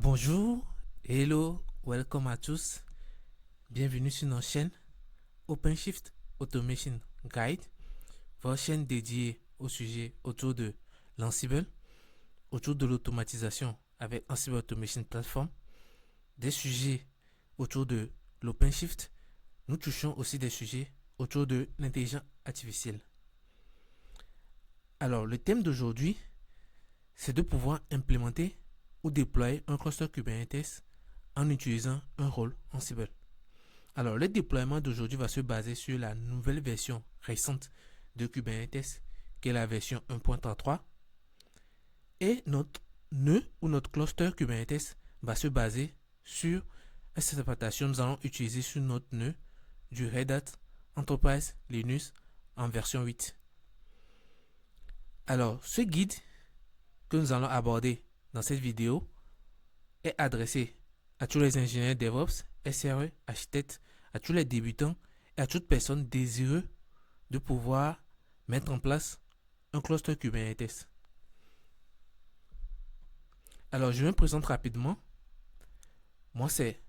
Bonjour, hello, welcome à tous. Bienvenue sur notre chaîne OpenShift Automation Guide, votre chaîne dédiée au sujet autour de l'Ansible, autour de l'automatisation avec Ansible Automation Platform, des sujets autour de l'OpenShift. Nous touchons aussi des sujets autour de l'intelligence artificielle. Alors, le thème d'aujourd'hui, c'est de pouvoir implémenter ou déployer un cluster Kubernetes en utilisant un rôle Ansible. Alors, le déploiement d'aujourd'hui va se baser sur la nouvelle version récente de Kubernetes, qui est la version 1.33. Et notre nœud ou notre cluster Kubernetes va se baser sur cette implémentation. Nous allons utiliser sur notre nœud du Red Hat Enterprise Linux en version 8. Alors, ce guide que nous allons aborder dans cette vidéo est adressé à tous les ingénieurs DevOps, SRE, architectes, à tous les débutants et à toute personne désireux de pouvoir mettre en place un cluster Kubernetes. Alors, je me présente rapidement. Moi, c'est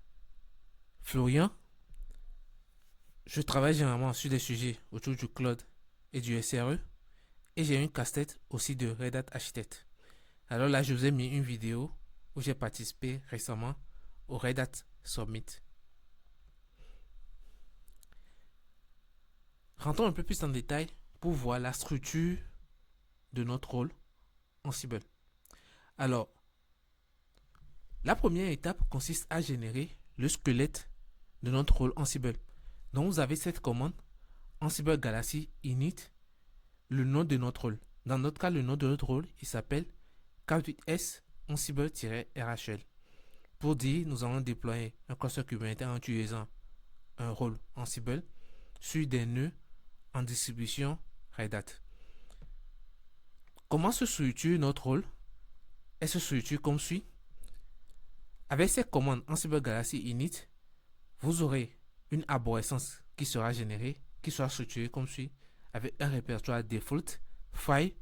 Florian. Je travaille généralement sur des sujets autour du cloud et du SRE. Et j'ai une casquette aussi de Red Hat Architect. Alors là, je vous ai mis une vidéo où j'ai participé récemment au Red Hat Summit. Rentrons un peu plus en détail pour voir la structure de notre rôle Ansible. Alors, la première étape consiste à générer le squelette de notre rôle Ansible. Donc, vous avez cette commande Ansible Galaxy init, le nom de notre rôle. Dans notre cas, le nom de notre rôle, il s'appelle K8s Ansible-RHL. Pour dire, nous allons déployer un cluster Kubernetes en utilisant un rôle Ansible sur des nœuds en distribution Red Hat. Comment se structure notre rôle? Elle se structure comme suit. Avec cette commande Ansible Galaxy init, vous aurez une arborescence qui sera générée, qui sera structurée comme suit, avec un répertoire default, file,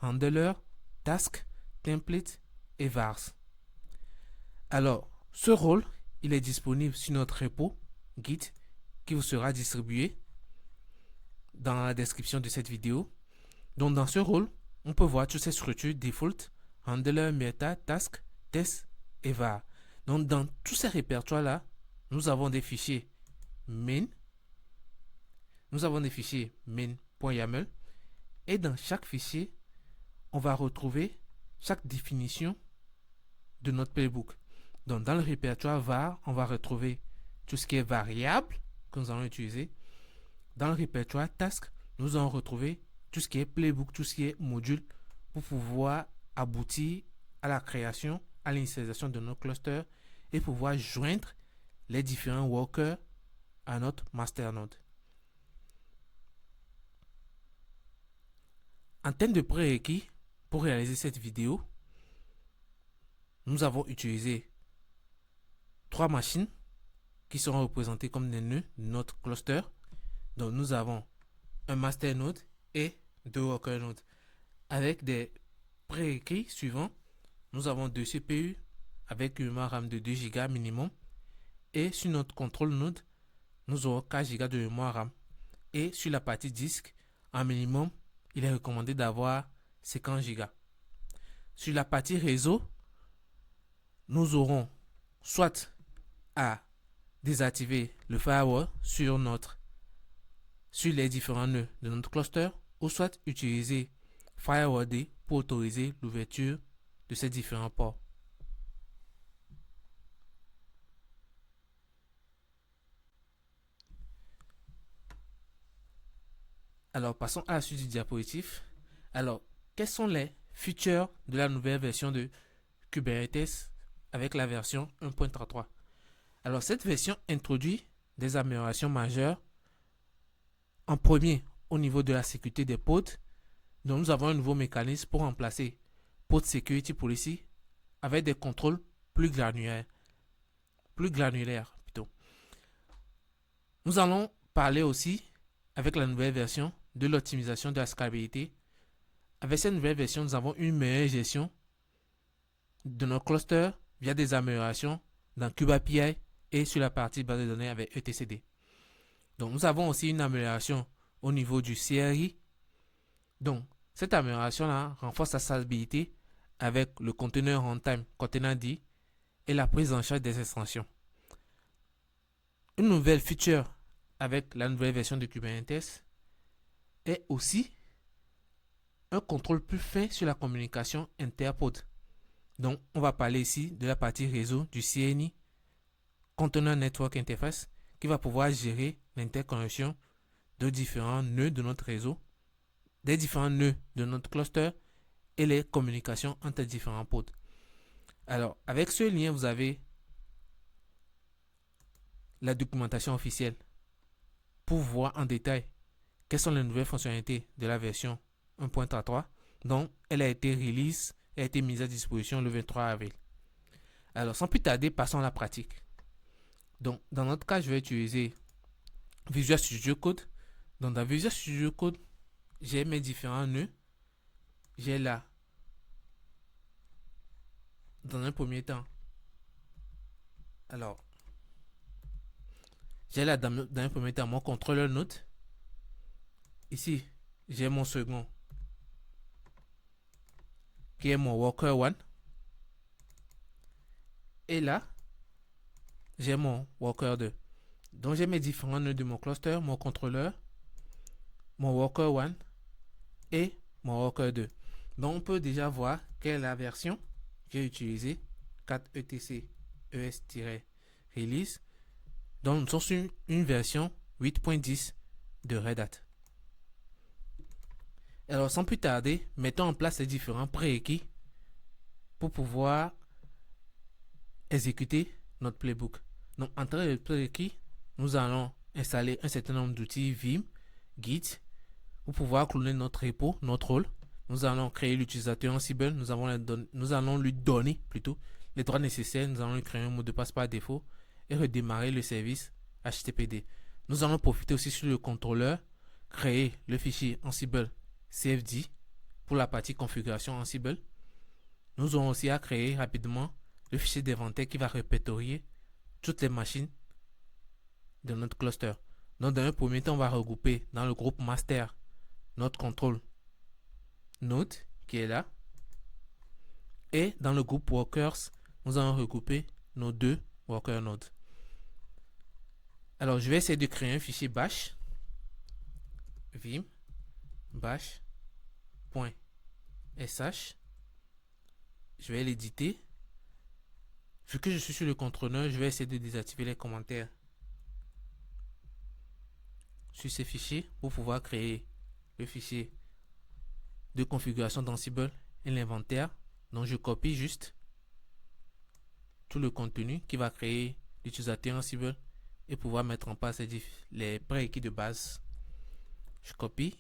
handler, task, template et vars. Alors, ce rôle, il est disponible sur notre repo Git qui vous sera distribué dans la description de cette vidéo. Donc, dans ce rôle, on peut voir toutes ces structures default, handler, meta, task, test et var. Donc, dans tous ces répertoires-là, nous avons des fichiers main. Nous avons des fichiers main.yaml. Et dans chaque fichier, on va retrouver chaque définition de notre playbook. Donc, dans le répertoire var, on va retrouver tout ce qui est variable que nous allons utiliser. Dans le répertoire task, nous allons retrouver tout ce qui est playbook, tout ce qui est module pour pouvoir aboutir à la création, à l'initialisation de notre cluster et pouvoir joindre les différents workers à notre masternode. En termes de prérequis, pour réaliser cette vidéo, nous avons utilisé 3 machines qui seront représentées comme des nœuds de notre cluster. Donc, nous avons un masternode et 2 worker nodes. Avec des prérequis suivants, nous avons 2 CPU avec une mémoire RAM de 2 Go minimum. Et sur notre control node, nous aurons 4 Go de mémoire RAM. Et sur la partie disque, en minimum, il est recommandé d'avoir 50 Go. Sur la partie réseau, nous aurons soit à désactiver le firewall sur les différents nœuds de notre cluster, ou soit utiliser FirewallD pour autoriser l'ouverture de ces différents ports. Alors, passons à la suite du diapositive. Alors, quels sont les features de la nouvelle version de Kubernetes avec la version 1.33? Alors, cette version introduit des améliorations majeures. En premier, au niveau de la sécurité des pods, donc nous avons un nouveau mécanisme pour remplacer Pod Security Policy avec des contrôles plus granulaires plutôt. Nous allons parler aussi, avec la nouvelle version, de l'optimisation de la scalabilité. Avec cette nouvelle version, nous avons une meilleure gestion de nos clusters via des améliorations dans CubeAPI et sur la partie base de données avec etcd. Donc, nous avons aussi une amélioration au niveau du CRI. Donc, cette amélioration-là renforce sa stabilité avec le conteneur runtime containerd et la prise en charge des extensions. Une nouvelle feature avec la nouvelle version de Kubernetes est aussi un contrôle plus fin sur la communication interpod. Donc, on va parler ici de la partie réseau du CNI, Container Network Interface, qui va pouvoir gérer l'interconnexion de différents nœuds de notre réseau, des différents nœuds de notre cluster et les communications entre différents pods. Alors, avec ce lien, vous avez la documentation officielle pour voir en détail quelles sont les nouvelles fonctionnalités de la version 1.33 dont elle a été release, elle a été mise à disposition le 23 avril. Alors, sans plus tarder, passons à la pratique. Donc, dans notre cas, je vais utiliser Visual Studio Code. Donc, dans Visual Studio Code, j'ai mes différents nœuds. J'ai là, dans un premier temps, alors, j'ai là dans un premier temps mon contrôleur node. Ici, j'ai mon second qui est mon worker 1. Et là, j'ai mon worker 2. Donc, j'ai mes différents nœuds de mon cluster, mon contrôleur, mon worker 1 et mon worker 2. Donc, on peut déjà voir quelle est la version que j'ai utilisée, 4etc es-release. Donc, nous sommes sur une version 8.10 de Red Hat. Alors, sans plus tarder, mettons en place les différents prérequis pour pouvoir exécuter notre playbook. Donc, entre les prérequis, nous allons installer un certain nombre d'outils Vim, Git, pour pouvoir cloner notre repo, notre rôle. Nous allons créer l'utilisateur Ansible. Nous allons lui donner plutôt les droits nécessaires. Nous allons lui créer un mot de passe par défaut et redémarrer le service HTTPD. Nous allons profiter aussi sur le contrôleur, créer le fichier Ansible CFD pour la partie configuration Ansible. Nous aurons aussi à créer rapidement le fichier d'inventaire qui va répertorier toutes les machines de notre cluster. Donc, dans un premier temps, on va regrouper dans le groupe master notre contrôle node qui est là. Et dans le groupe workers, nous allons regrouper nos deux worker nodes. Alors, je vais essayer de créer un fichier bash vim bash.sh. Je vais l'éditer. Vu que je suis sur le contrôleur, je vais essayer de désactiver les commentaires sur ces fichiers pour pouvoir créer le fichier de configuration d'Ansible et l'inventaire. Donc, je copie juste tout le contenu qui va créer l'utilisateur Ansible et pouvoir mettre en place les prérequis de base. Je copie,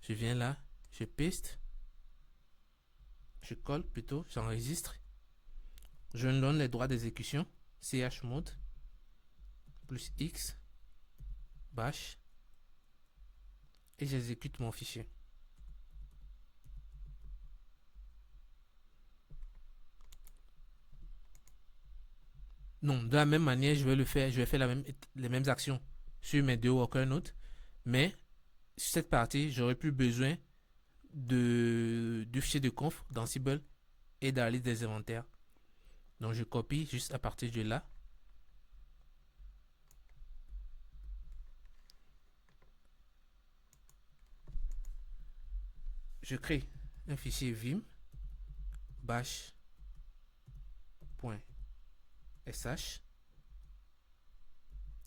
je viens là, je paste, je colle plutôt, j'enregistre. Je donne les droits d'exécution, chmod plus x bash et j'exécute mon fichier. Non, de la même manière, je vais faire les mêmes actions sur mes deux worker nodes, mais sur cette partie, j'aurai plus besoin du fichier de conf d'Ansible et de la liste des inventaires. Donc, je copie juste à partir de là. Je crée un fichier vim bash.sh.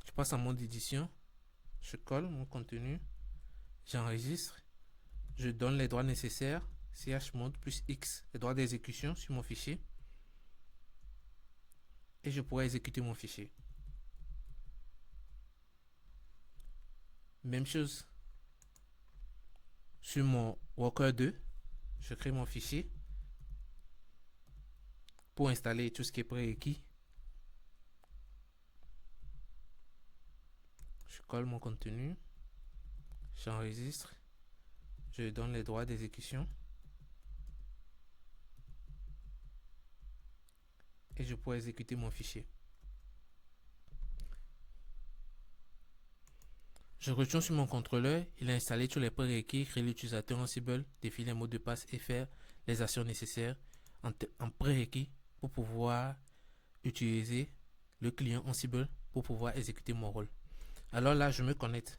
Je passe en mode édition. Je colle mon contenu. J'enregistre. Je donne les droits nécessaires. chmod plus x, les droits d'exécution sur mon fichier. Et je pourrai exécuter mon fichier. Même chose sur mon worker 2. Je crée mon fichier pour installer tout ce qui est prérequis. Je colle mon contenu. J'enregistre. Je donne les droits d'exécution. et je pourrais exécuter mon fichier. Je retourne sur mon contrôleur, il a installé tous les prérequis, créer l'utilisateur Ansible, définir les mots de passe et faire les actions nécessaires en prérequis pour pouvoir utiliser le client Ansible pour pouvoir exécuter mon rôle. Alors là, je me connecte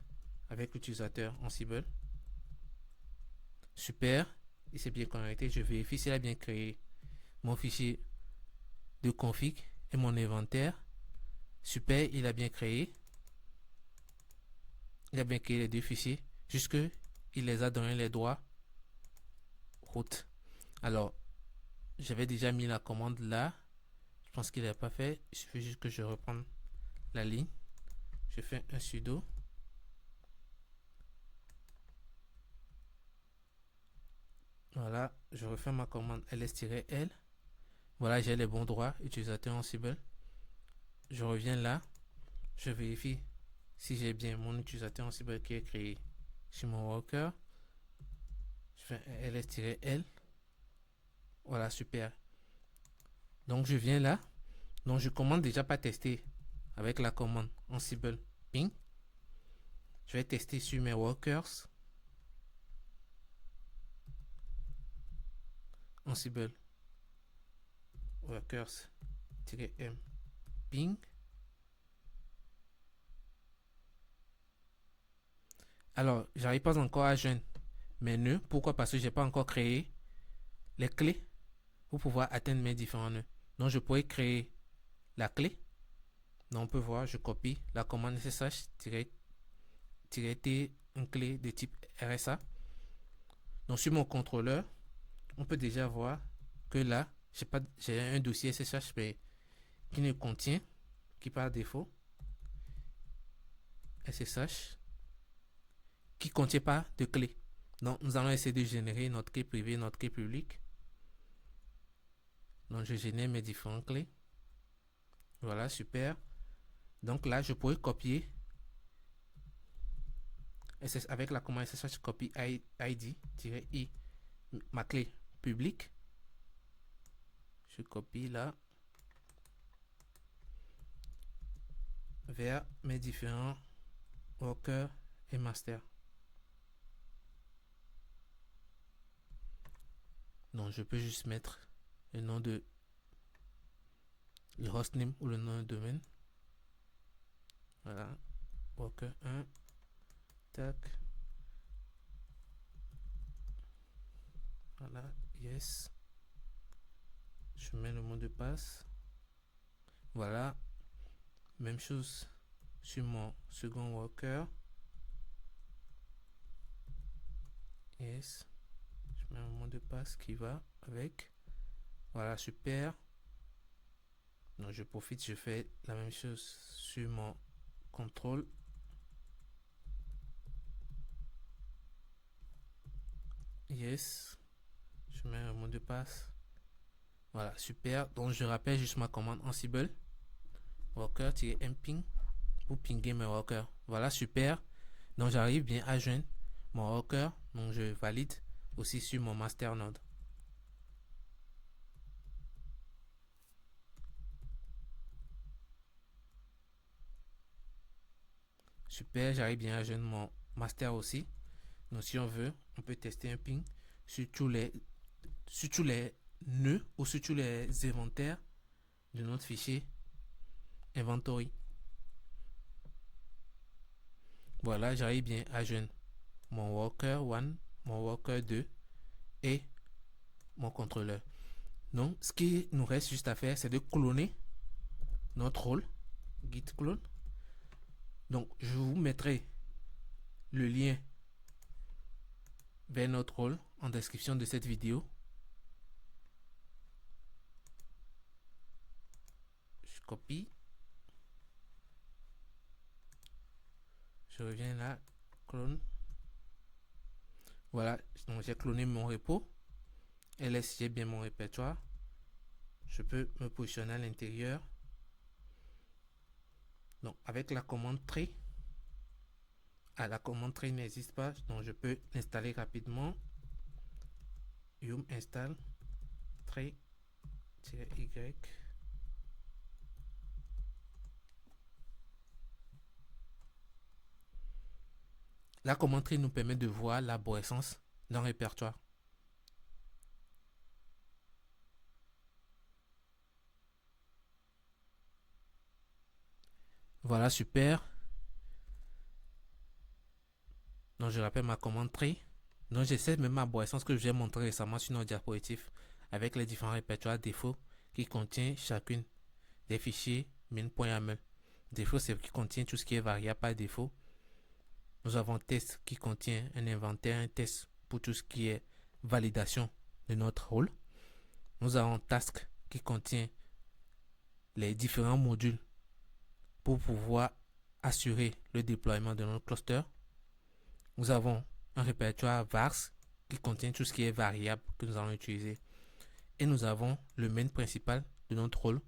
avec l'utilisateur Ansible. Super, il s'est bien connecté. Je vérifie s'il a bien créé mon fichier de config et mon inventaire. Super, il a bien créé. Il a bien créé les deux fichiers. Jusque il les a donné les droits route. Alors, j'avais déjà mis la commande là. Je pense qu'il n'a pas fait. Il suffit juste que je reprenne la ligne. Je fais un sudo. Voilà, je refais ma commande ls-l. Voilà, j'ai les bons droits, utilisateur Ansible. Je reviens là. Je vérifie si j'ai bien mon utilisateur Ansible qui est créé sur mon worker. Je fais un ls-l. Voilà, super. Donc, je viens là. Donc, je commande déjà pas tester avec la commande Ansible ping. Je vais tester sur mes workers. Ansible workers-m ping. Alors, j'arrive pas encore à joindre mes nœuds. Pourquoi? Parce que j'ai pas encore créé les clés pour pouvoir atteindre mes différents nœuds. Donc, je pourrais créer la clé. Donc, on peut voir, je copie la commande ssh-t, une clé de type RSA. Donc, sur mon contrôleur, on peut déjà voir que là, j'ai un dossier SSH qui ne contient, qui par défaut, SSH, qui ne contient pas de clé. Donc, nous allons essayer de générer notre clé privée, notre clé publique. Donc, je génère mes différentes clés. Voilà, super. Donc là, je pourrais copier avec la commande SSH copy id-i ma clé publique. Je copie là vers mes différents workers et master. Donc je peux juste mettre le nom de le hostname ou le nom de domaine. Voilà, worker 1, tac. Voilà, yes. Je mets le mot de passe. Voilà, même chose sur mon second worker. Yes. Je mets un mot de passe qui va avec. Voilà, super. Donc je profite, je fais la même chose sur mon contrôle. Yes. Je mets un mot de passe. Voilà, super. Donc je rappelle juste ma commande Ansible. Worker-mping pour pinguer mes workers. Voilà, super. Donc j'arrive bien à joindre mon worker. Donc je valide aussi sur mon master node. Super, j'arrive bien à joindre mon master aussi. Donc si on veut, on peut tester un ping sur tous les nœuds ou sur tous les inventaires de notre fichier inventory. Voilà, j'arrive bien à joindre mon worker 1, mon worker 2 et mon contrôleur. Donc, ce qui nous reste juste à faire, c'est de cloner notre rôle, git clone. Donc, je vous mettrai le lien vers notre rôle en description de cette vidéo. Je copie. Je reviens là, clone. Voilà, donc j'ai cloné mon repo. ls, j'ai bien mon répertoire. Je peux me positionner à l'intérieur. Donc, avec la commande tray, la commande tray n'existe pas, donc je peux l'installer rapidement. Yum install tray-y La commande tree nous permet de voir l'arborescence d'un répertoire. Voilà, super. Donc, je rappelle ma commande tree. Donc, j'essaie même ma arborescence que je vous ai montré récemment sur notre diapositive avec les différents répertoires défauts qui contiennent chacune des fichiers min.yaml. Défaut, c'est qui contient tout ce qui est variable par défaut. Nous avons test qui contient un inventaire, un test pour tout ce qui est validation de notre rôle. Nous avons task qui contient les différents modules pour pouvoir assurer le déploiement de notre cluster. Nous avons un répertoire vars qui contient tout ce qui est variable que nous allons utiliser. Et nous avons le main principal de notre rôle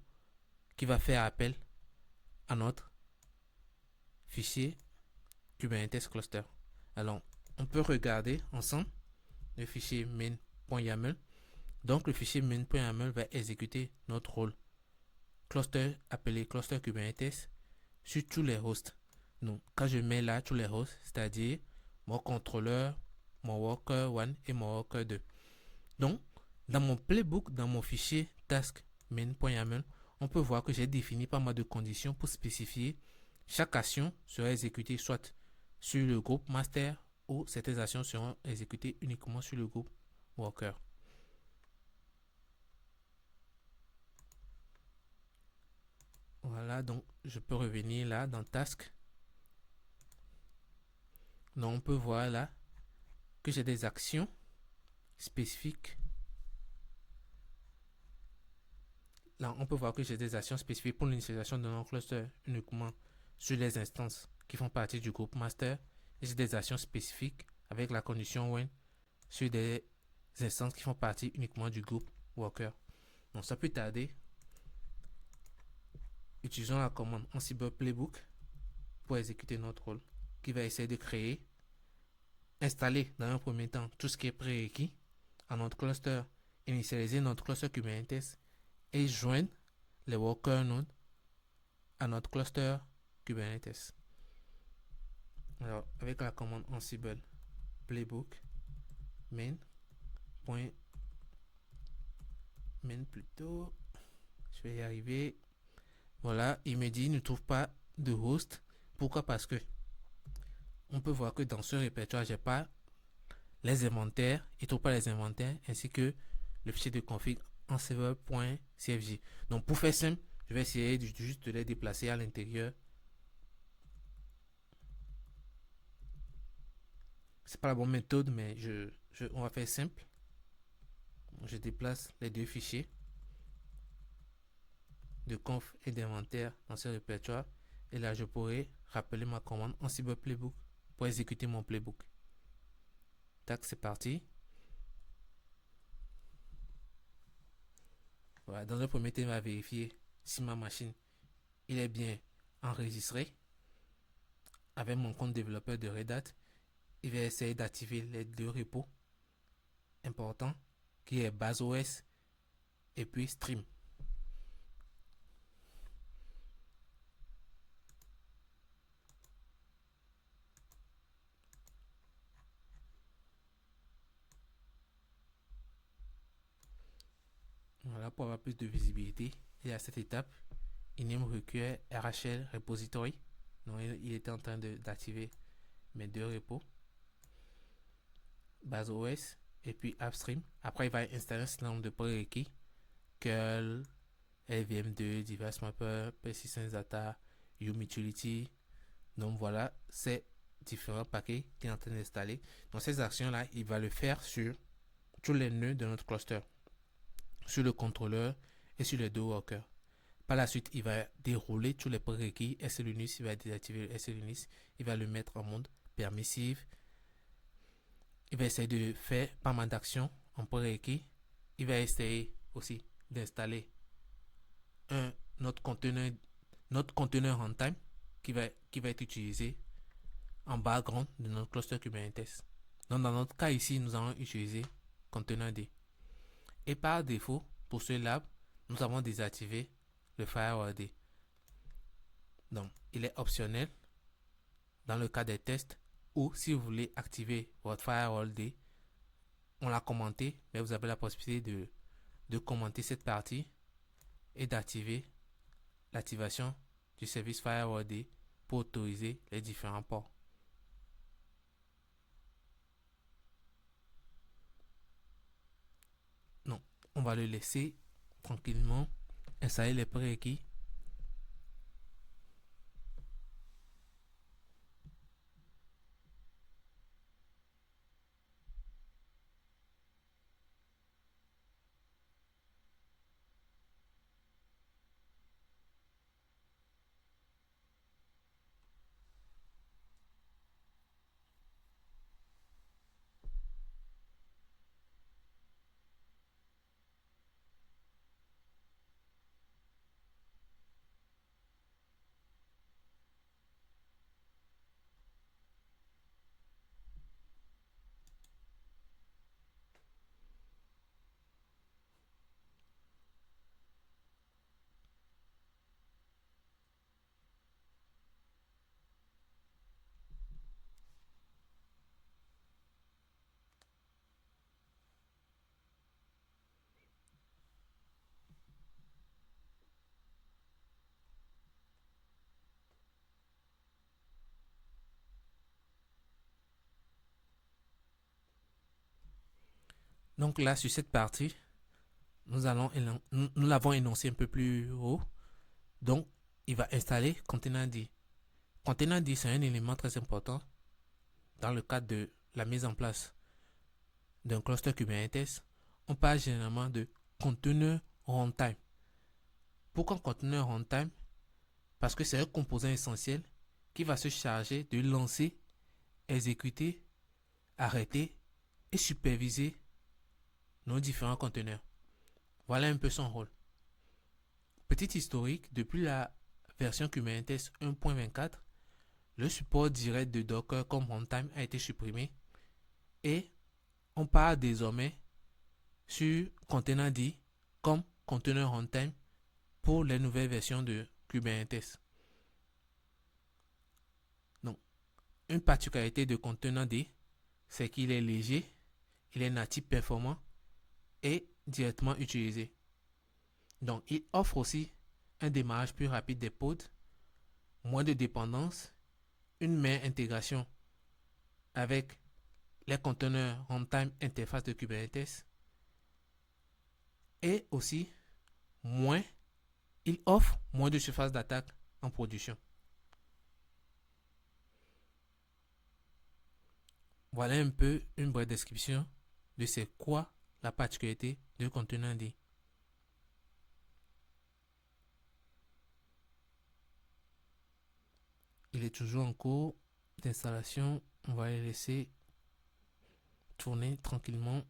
qui va faire appel à notre fichier Kubernetes cluster. Alors, on peut regarder ensemble le fichier main.yaml. Donc, le fichier main.yaml va exécuter notre rôle cluster appelé cluster Kubernetes sur tous les hosts. Donc, quand je mets là tous les hosts, c'est-à-dire mon contrôleur, mon worker 1 et mon worker 2. Donc, dans mon playbook, dans mon fichier task main.yaml, on peut voir que j'ai défini pas mal de conditions pour spécifier chaque action sera exécutée soit sur le groupe master ou certaines actions seront exécutées uniquement sur le groupe worker. Voilà, donc je peux revenir là dans task. Donc on peut voir là que j'ai des actions spécifiques. Là, on peut voir que j'ai des actions spécifiques pour l'initialisation de notre cluster uniquement sur les instances qui font partie du groupe master. Et j'ai des actions spécifiques avec la condition when sur des instances qui font partie uniquement du groupe worker. Donc ça peut tarder. Utilisons la commande Ansible Playbook pour exécuter notre rôle qui va essayer de créer, installer dans un premier temps tout ce qui est prérequis à notre cluster, initialiser notre cluster Kubernetes et joindre les worker nodes à notre cluster Kubernetes. Alors, avec la commande Ansible Playbook main plutôt, je vais y arriver. Voilà, il me dit ne trouve pas de host. Pourquoi? Parce que on peut voir que dans ce répertoire, j'ai pas les inventaires, il trouve pas les inventaires ainsi que le fichier de config ansible.cfg. Donc pour faire simple, je vais essayer juste de les déplacer à l'intérieur. C'est pas la bonne méthode, mais on va faire simple. Je déplace les deux fichiers de conf et d'inventaire dans ce répertoire. Et là, je pourrais rappeler ma commande Ansible Playbook pour exécuter mon playbook. Tac, c'est parti. Voilà, dans le premier temps, il va vérifier si ma machine il est bien enregistré avec mon compte développeur de Red Hat. Il va essayer d'activer les deux repos importants qui est BaseOS et puis Stream. Voilà, pour avoir plus de visibilité, et à cette étape, Inem requiert RHL Repository. Donc, il était en train d'activer mes deux repos, BaseOS et puis AppStream. Après, il va installer un certain nombre de prérequis, curl, LVM2, Device Mapper, Persistence Data, Utility. Donc voilà, c'est différents paquets qu'il est en train d'installer. Donc ces actions-là, il va le faire sur tous les nœuds de notre cluster, sur le contrôleur et sur les deux workers. Par la suite, il va dérouler tous les prérequis SLUnix, il va désactiver le SLUnix, il va le mettre en mode permissive. Il va essayer de faire pas mal d'actions en prérequis. Il va essayer aussi d'installer notre conteneur runtime qui va être utilisé en background de notre cluster Kubernetes. Donc dans notre cas ici, nous allons utiliser conteneur D. Et par défaut, pour ce lab, nous avons désactivé le FireWD. Donc, il est optionnel dans le cas des tests Ou si vous voulez activer votre Firewall D, on l'a commenté, mais vous avez la possibilité de commenter cette partie et d'activer l'activation du service Firewall D pour autoriser les différents ports. Non, on va le laisser tranquillement installer les prérequis. Donc là, sur cette partie, nous l'avons énoncé un peu plus haut. Donc, il va installer Containerd. Containerd, c'est un élément très important dans le cadre de la mise en place d'un cluster Kubernetes. On parle généralement de conteneur runtime. Pourquoi conteneur runtime? Parce que c'est un composant essentiel qui va se charger de lancer, exécuter, arrêter et superviser nos différents conteneurs. Voilà un peu son rôle. Petit historique, depuis la version Kubernetes 1.24, le support direct de Docker comme runtime a été supprimé et on part désormais sur Containerd comme conteneur runtime pour les nouvelles versions de Kubernetes. Donc, une particularité de Containerd, c'est qu'il est léger, il est natif performant et directement utilisé. Donc, il offre aussi un démarrage plus rapide des pods, moins de dépendance, une meilleure intégration avec les conteneurs runtime interface de Kubernetes et aussi il offre moins de surface d'attaque en production. Voilà un peu une brève description de c'est quoi la particularité de Containerd. Il est toujours en cours d'installation. On va les laisser tourner tranquillement.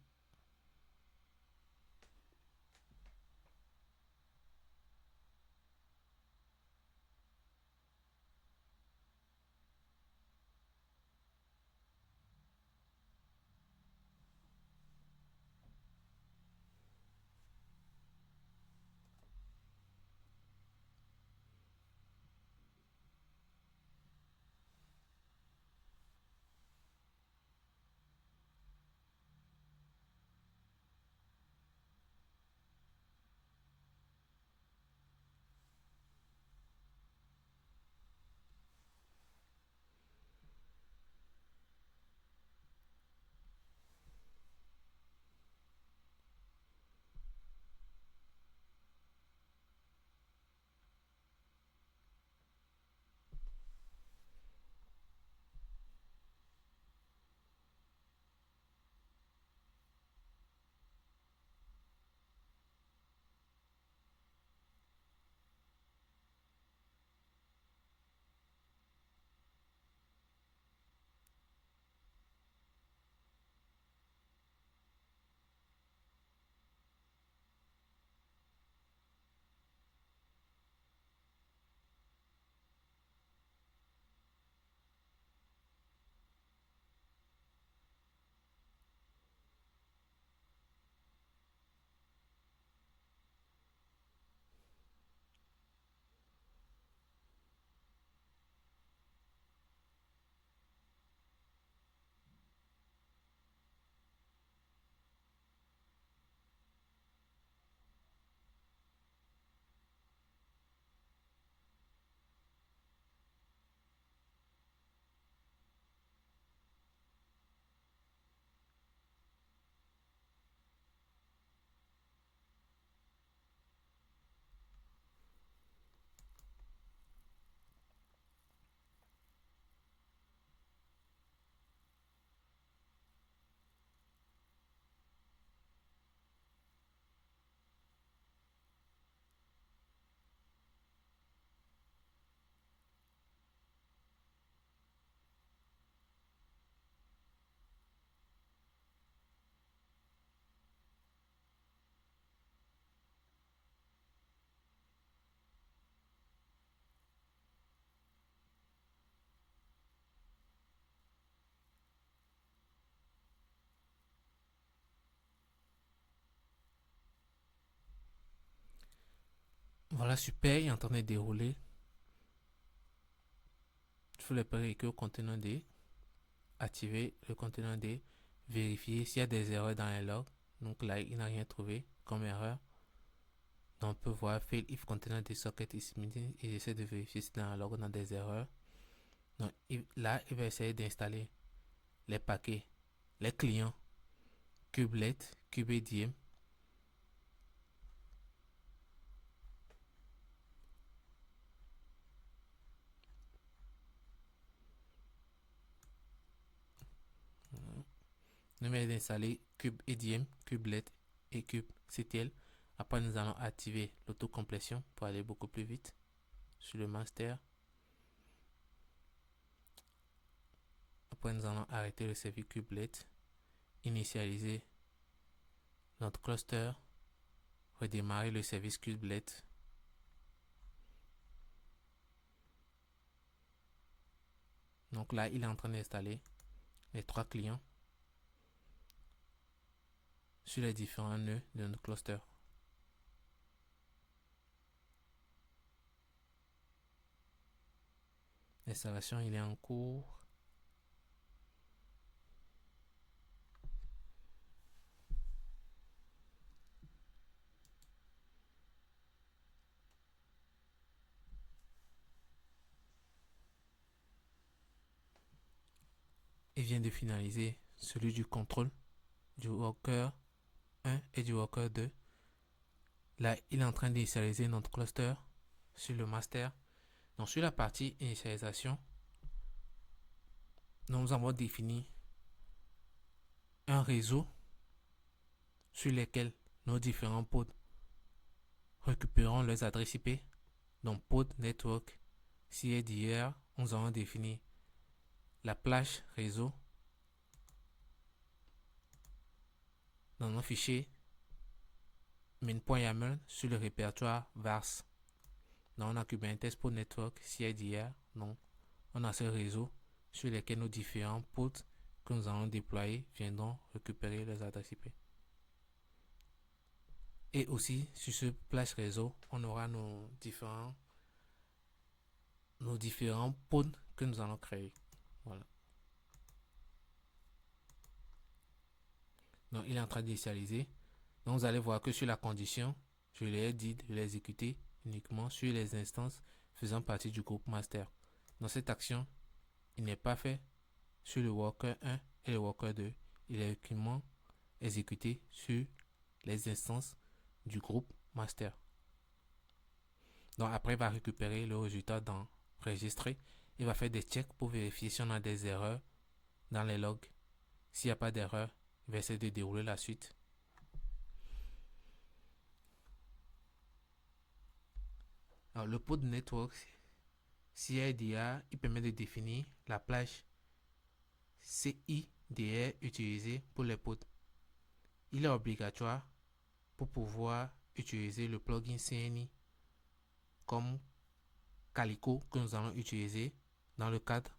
Voilà, super, il est en train de dérouler. Il faut le prérequis contenant D, activer le contenant D, vérifier s'il y a des erreurs dans les logs. Donc là, il n'a rien trouvé comme erreur. Donc on peut voir fail if container the socket is missing et essaie de vérifier si dans le log on a des erreurs. Donc là, il va essayer d'installer les paquets, les clients Kubelet, KubeADM. Nous allons installer KubeADM, Kubelet et kubectl. Après, nous allons activer l'autocomplétion pour aller beaucoup plus vite sur le master. Après, nous allons arrêter le service kubelet, initialiser notre cluster, redémarrer le service kubelet. Donc là, il est en train d'installer les 3 clients sur les différents nœuds de notre cluster. L'installation, il est en cours. Il vient de finaliser celui du contrôle du worker 1 et du worker 2. Là, il est en train d'initialiser notre cluster sur le master. Donc, sur la partie initialisation, nous avons défini un réseau sur lequel nos différents pods récupéreront leurs adresses IP. Donc, pod network CADR, nous avons défini la plage réseau dans nos fichiers min.yaml sur le répertoire vars. Donc, on a Kubernetes pod network CADR. Donc, on a ce réseau sur lequel nos différents pods que nous allons déployer viendront récupérer les adresses IP. Et aussi, sur ce plage réseau, on aura nos différents pods que nous allons créer. Voilà. Donc, il est en train d'initialiser. Donc, vous allez voir que sur la condition, je l'ai dit de l'exécuter uniquement sur les instances faisant partie du groupe master. Dans cette action, il n'est pas fait sur le worker 1 et le worker 2. Il est uniquement exécuté sur les instances du groupe master. Donc, après, il va récupérer le résultat dans Registrer. Il va faire des checks pour vérifier si on a des erreurs dans les logs. S'il n'y a pas d'erreur, il va essayer de dérouler la suite. Alors, le pod network CIDR, il permet de définir la plage CIDR utilisée pour les pods. Il est obligatoire pour pouvoir utiliser le plugin CNI comme Calico que nous allons utiliser dans le cadre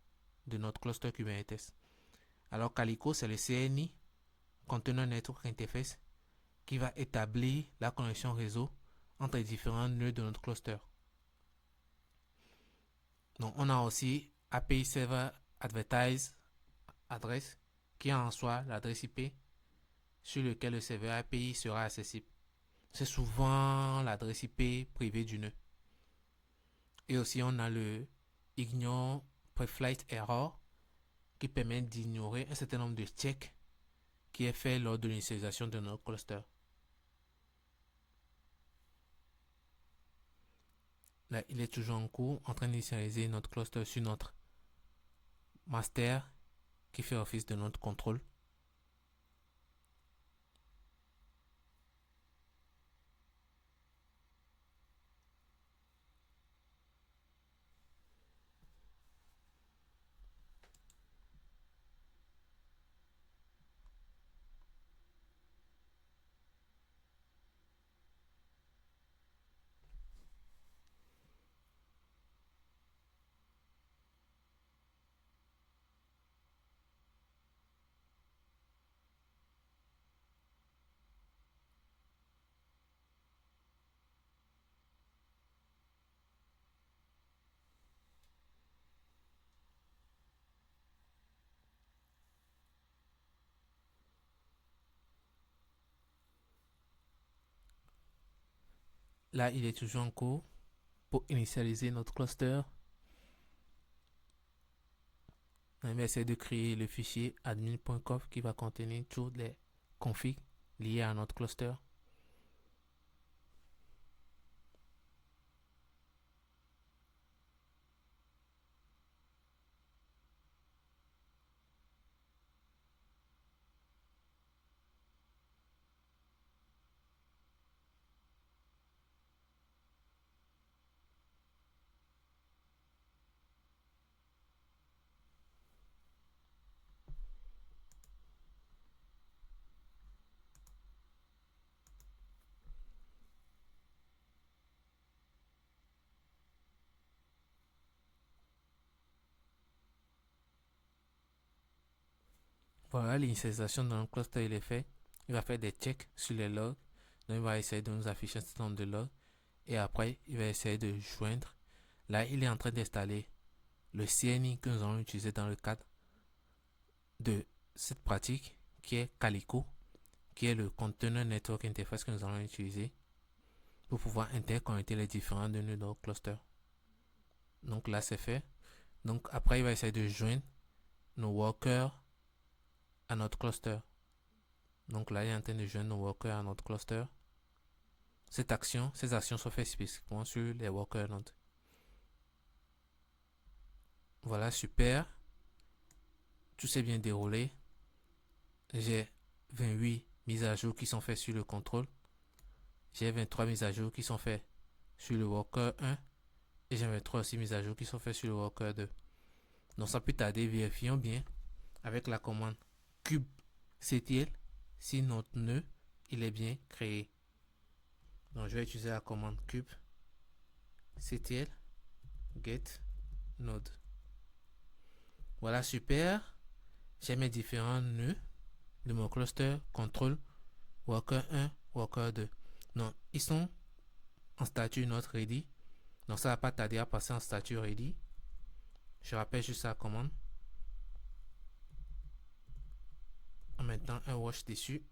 de notre cluster Kubernetes. Alors Calico, c'est le CNI, Container Network Interface, qui va établir la connexion réseau entre les différents nœuds de notre cluster. Donc on a aussi API Server Advertise Address, qui est en soi l'adresse IP sur lequel le serveur API sera accessible. C'est souvent l'adresse IP privée du nœud. Et aussi on a le Ignore Preflight Error, qui permet d'ignorer un certain nombre de checks qui est fait lors de l'initialisation de notre cluster. Là, il est toujours en cours, en train d'initialiser notre cluster sur notre master qui fait office de notre contrôle. Là, il est toujours en cours pour initialiser notre cluster. On va essayer de créer le fichier admin.conf qui va contenir toutes les configs liées à notre cluster. Voilà, l'initialisation de notre cluster il est fait. Il va faire des checks sur les logs. Donc, il va essayer de nous afficher un certain nombre de logs. Et après, il va essayer de joindre. Là, il est en train d'installer le CNI que nous allons utiliser dans le cadre de cette pratique qui est Calico, qui est le Container Network Interface que nous allons utiliser pour pouvoir interconnecter les différents nœuds de notre cluster. Donc là, c'est fait. Donc après, il va essayer de joindre nos workers à notre cluster. Donc là, il est en train de joindre nos workers à notre cluster. Ces actions sont faites spécifiquement sur les workers nodes. Voilà, super. Tout s'est bien déroulé. J'ai 28 mises à jour qui sont faites sur le contrôle. J'ai 23 mises à jour qui sont faites sur le worker 1. Et j'ai 23 aussi mises à jour qui sont faites sur le worker 2. Donc ça peut tarder, vérifions bien avec la commande kubectl si notre nœud il est bien créé. Donc je vais utiliser la commande kubectl get node. Voilà, super. J'ai mes différents nœuds de mon cluster contrôle worker 1, worker 2. Donc ils sont en statut not ready. Donc ça va pas tarder à passer en statut ready. Je rappelle juste la commande. En mettant un wash dessus.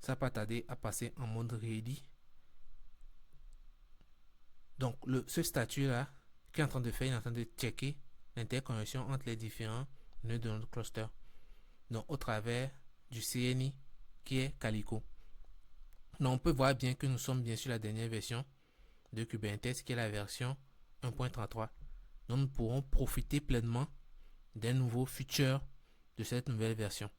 Ça va pas tarder à passer en mode ready. Donc ce statut là qui est en train de faire, il est en train de checker l'interconnexion entre les différents nœuds de notre cluster. Donc au travers du CNI qui est Calico. Donc on peut voir bien que nous sommes bien sur la dernière version de Kubernetes qui est la version 1.33. Donc nous pourrons profiter pleinement des nouveaux features de cette nouvelle version.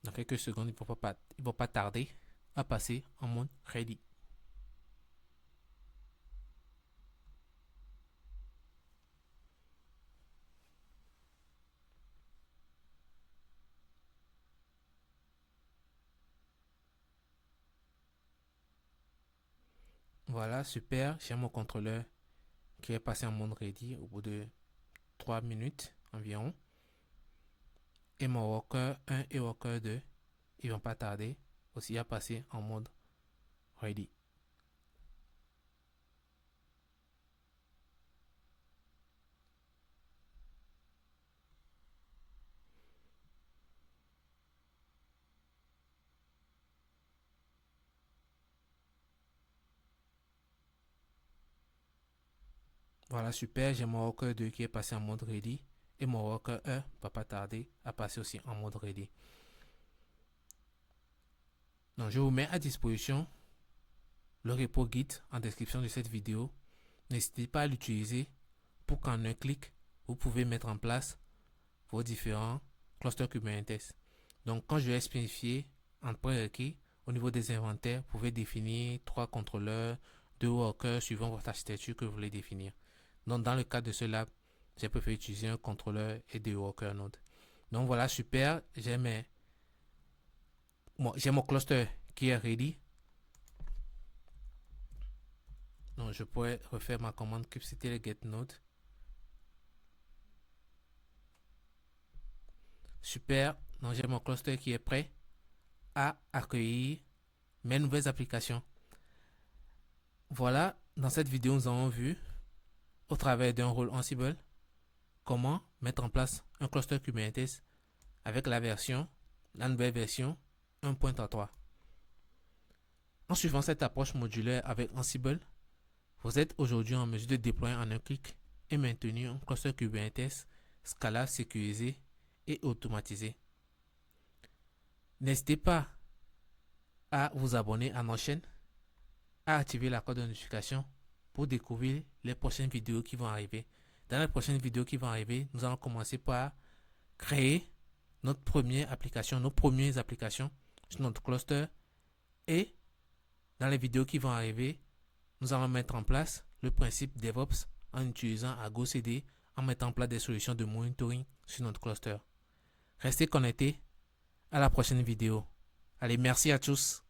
Dans quelques secondes, il ne va pas tarder à passer en mode ready. Voilà, super. J'ai mon contrôleur qui est passé en mode ready au bout de 3 minutes environ. Et mon worker 1 et worker 2, ils vont pas tarder aussi à passer en mode ready. Voilà, super. J'ai mon worker 2 qui est passé en mode ready. Et mon worker 1 va pas tarder à passer aussi en mode ready. Donc, je vous mets à disposition le repo Git en description de cette vidéo. N'hésitez pas à l'utiliser pour qu'en un clic, vous pouvez mettre en place vos différents clusters Kubernetes. Donc, quand je vais spécifier en prérequis, au niveau des inventaires, vous pouvez définir 3 contrôleurs, 2 workers suivant votre architecture que vous voulez définir. Donc, dans le cas de cela, j'ai préféré utiliser un contrôleur et 2 worker nodes. Donc, voilà, super. J'ai mon cluster qui est ready. Donc, je pourrais refaire ma commande kubectl get node. Super, donc j'ai mon cluster qui est prêt à accueillir mes nouvelles applications. Voilà, dans cette vidéo, nous avons vu, au travers d'un rôle Ansible, comment mettre en place un cluster Kubernetes avec la nouvelle version 1.3. En suivant cette approche modulaire avec Ansible, vous êtes aujourd'hui en mesure de déployer en un clic et maintenir un cluster Kubernetes scalable, sécurisé et automatisé. N'hésitez pas à vous abonner à nos chaînes, à activer la cloche de notification pour découvrir les prochaines vidéos qui vont arriver. Dans les prochaines vidéos qui vont arriver, nous allons commencer par créer notre première application, nos premières applications sur notre cluster. Et dans les vidéos qui vont arriver, nous allons mettre en place le principe DevOps en utilisant Argo CD, en mettant en place des solutions de monitoring sur notre cluster. Restez connectés. À la prochaine vidéo. Allez, merci à tous.